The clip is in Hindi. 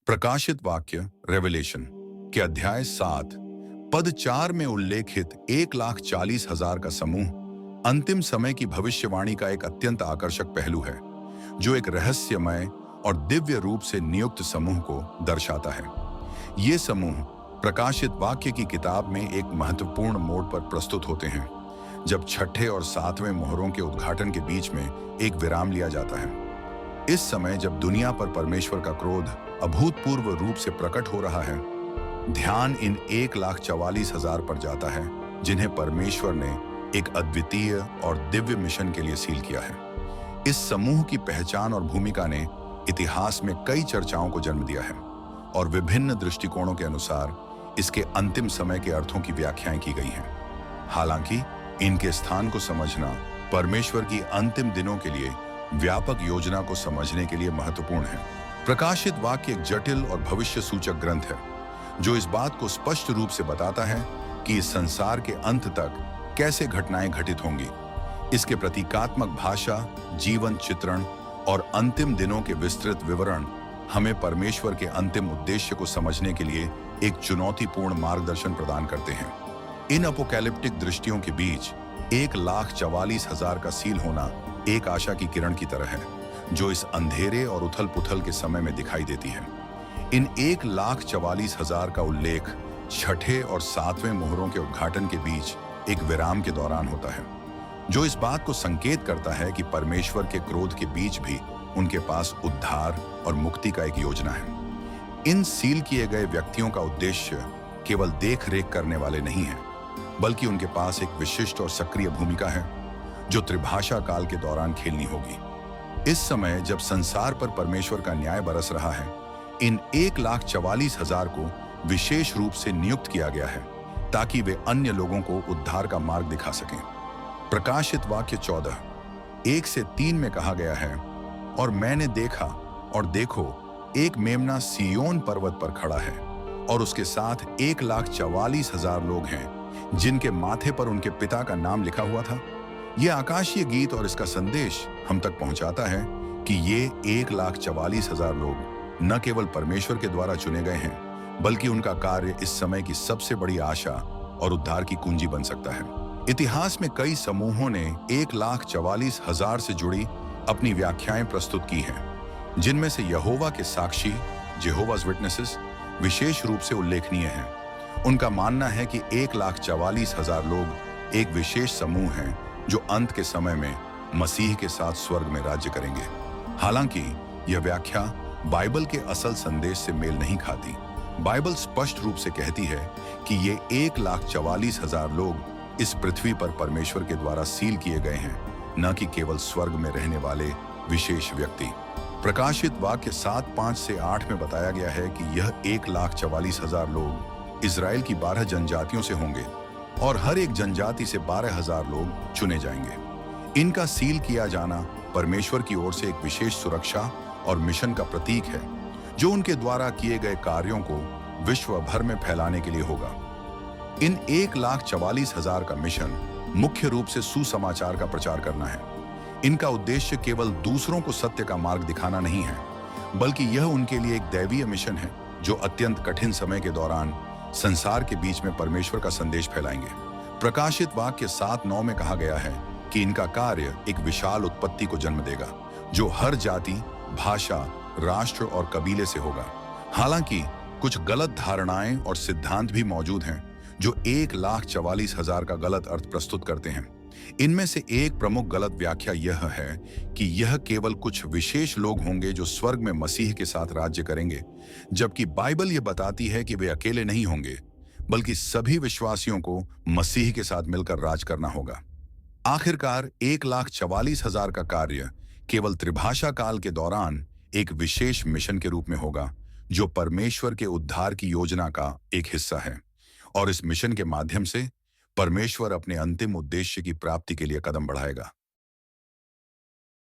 प्रकाशित वाक्य रेवलेशन के अध्याय 7 पद 4 में उल्लेखित 1,40,000 का समूह अंतिम समय की भविष्यवाणी का एक अत्यंत आकर्षक पहलू है, जो एक रहस्यमय और दिव्य रूप से नियुक्त समूह को दर्शाता है। ये समूह प्रकाशित वाक्य की किताब में एक महत्वपूर्ण मोड़ पर प्रस्तुत होते हैं, जब छठे और सातवें मोहरों के उद्घाटन के बीच में एक विराम लिया जाता है। इस समय जब दुनिया पर परमेश्वर का क्रोध अभूतपूर्व रूप से प्रकट हो रहा है, ध्यान इन 1,44,000 पर जाता है, जिन्हें परमेश्वर ने एक अद्वितीय और दिव्य मिशन के लिए सील किया है। इस समूह की पहचान और भूमिका ने इतिहास में कई चर्चाओं को जन्म दिया है और विभिन्न दृष्टिकोणों के अनुसार इसके अंतिम समय के अर्थों की व्याख्याएं की गई हैं। हालांकि इनके स्थान को समझना परमेश्वर की अंतिम दिनों के लिए व्यापक योजना को समझने के लिए महत्वपूर्ण है। प्रकाशित वाक्य एक जटिल और भविष्य सूचक ग्रंथ है, जो इस बात को स्पष्ट रूप से बताता है कि इस संसार के अंत तक कैसे घटनाएं घटित होंगी। इसके प्रतीकात्मक भाषा, जीवन चित्रण और अंतिम दिनों के विस्तृत विवरण हमें परमेश्वर के अंतिम उद्देश्य को समझने के लिए एक चुनौतीपूर्ण मार्गदर्शन प्रदान करते हैं। इन अपोकैलिप्टिक दृष्टियों के बीच 1,44,000 का सील होना एक आशा की किरण की तरह है, जो इस अंधेरे और उथल पुथल के समय में दिखाई देती है। इन 1,44,000 का उल्लेख छठे और सातवें मोहरों के उद्घाटन के बीच एक विराम के दौरान होता है, जो इस बात को संकेत करता है कि परमेश्वर के क्रोध के बीच भी उनके पास उद्धार और मुक्ति का एक योजना है। इन सील किए गए व्यक्तियों का उद्देश्य केवल देख रेख करने वाले नहीं है, बल्कि उनके पास एक विशिष्ट और सक्रिय भूमिका है, जो त्रिभाषा काल के दौरान खेलनी होगी। इस समय जब संसार पर परमेश्वर का न्याय बरस रहा है, इन 1,44,000 को विशेष रूप से नियुक्त किया गया है, ताकि वे अन्य लोगों को उद्धार का मार्ग दिखा सकें। प्रकाशित वाक्य 14 1-3 में कहा गया है, और मैंने देखा और देखो, एक मेमना सिय्योन पर्वत पर खड़ा है और उसके साथ 1,44,000 लोग हैं, जिनके माथे पर उनके पिता का नाम लिखा हुआ था। यह आकाशीय गीत और इसका संदेश हम तक पहुंचाता है कि ये 1,44,000 लोग न केवल परमेश्वर के द्वारा चुने गए हैं, बल्कि उनका कार्य इस समय की सबसे बड़ी आशा और उद्धार की कुंजी बन सकता है। इतिहास में कई समूहों ने 1,44,000 से जुड़ी अपनी व्याख्याएं प्रस्तुत की हैं, जिनमें से यहोवा के साक्षी जेहोवाज विटनेसेस विशेष रूप से उल्लेखनीय हैं। उनका मानना है कि 1,44,000 लोग एक विशेष समूह हैं, जो अंत के समय में मसीह के साथ स्वर्ग में राज्य करेंगे। हालांकि यह व्याख्या बाइबल के असल संदेश से मेल नहीं खाती। बाइबल स्पष्ट रूप से कहती है कि ये 1,44,000 लोग इस पृथ्वी पर परमेश्वर के द्वारा सील किए गए हैं, न कि केवल स्वर्ग में रहने वाले विशेष व्यक्ति। प्रकाशित वाक्य 7:5-8 में बताया गया है कि यह 1,44,000 लोग इजराइल की 12 जनजातियों से होंगे और हर एक जनजाति से 12,000 लोग चुने जाएंगे। इनका सील किया जाना परमेश्वर की ओर से एक विशेष सुरक्षा और मिशन का प्रतीक है, जो उनके द्वारा किए गए कार्यों को विश्व भर में फैलाने के लिए होगा। इन 1,44,000 का मिशन मुख्य रूप से सुसमाचार का प्रचार करना है। इनका उद्देश्य केवल दूसरों को सत्य का मार्ग दिखाना नहीं है, बल्कि यह उनके लिए एक दैवीय मिशन है, जो अत्यंत कठिन समय के दौरान संसार के बीच में परमेश्वर का संदेश फैलाएंगे। प्रकाशित वाक्य 7:9 में कहा गया है कि इनका कार्य एक विशाल उत्पत्ति को जन्म देगा, जो हर जाति, भाषा, राष्ट्र और कबीले से होगा। हालांकि कुछ गलत धारणाएं और सिद्धांत भी मौजूद हैं, जो 1,44,000 का गलत अर्थ प्रस्तुत करते हैं। इनमें से एक प्रमुख गलत व्याख्या यह है कि यह केवल कुछ विशेष लोग होंगे जो स्वर्ग में मसीह के साथ राज्य करेंगे, जबकि बाइबल यह बताती है कि वे अकेले नहीं होंगे, बल्कि सभी विश्वासियों को मसीह के साथ मिलकर राज करना होगा। आखिरकार 1,44,000 का कार्य केवल त्रिभाषा काल के दौरान एक विशेष मिशन के रूप में होगा, जो परमेश्वर के उद्धार की योजना का एक हिस्सा है, और इस मिशन के माध्यम से परमेश्वर अपने अंतिम उद्देश्य की प्राप्ति के लिए कदम बढ़ाएगा।